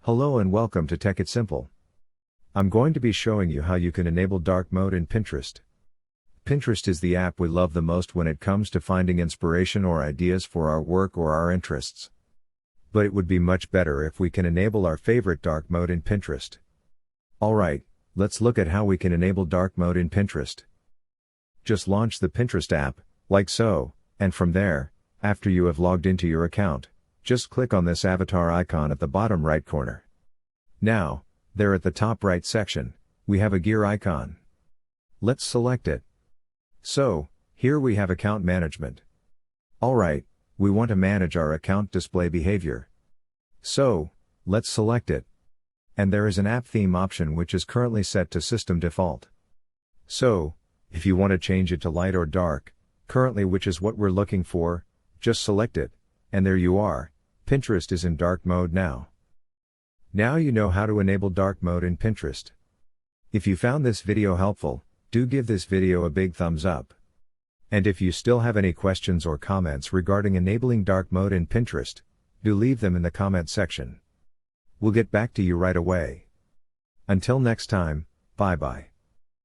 Hello and welcome to Tech It Simple. I'm going to be showing you how you can enable dark mode in Pinterest. Pinterest is the app we love the most when it comes to finding inspiration or ideas for our work or our interests. But it would be much better if we can enable our favorite dark mode in Pinterest. Alright, let's look at how we can enable dark mode in Pinterest. Just launch the Pinterest app, like so, and from there, after you have logged into your account, just click on this avatar icon at the bottom right corner. Now, there at the top right section, we have a gear icon. Let's select it. So, here we have account management. Alright, we want to manage our account display behavior. So, let's select it. And there is an app theme option which is currently set to system default. So, if you want to change it to light or dark, currently which is what we're looking for, just select it, and there you are, Pinterest is in dark mode now. Now you know how to enable dark mode in Pinterest. If you found this video helpful, do give this video a big thumbs up. And if you still have any questions or comments regarding enabling dark mode in Pinterest, do leave them in the comment section. We'll get back to you right away. Until next time, bye bye.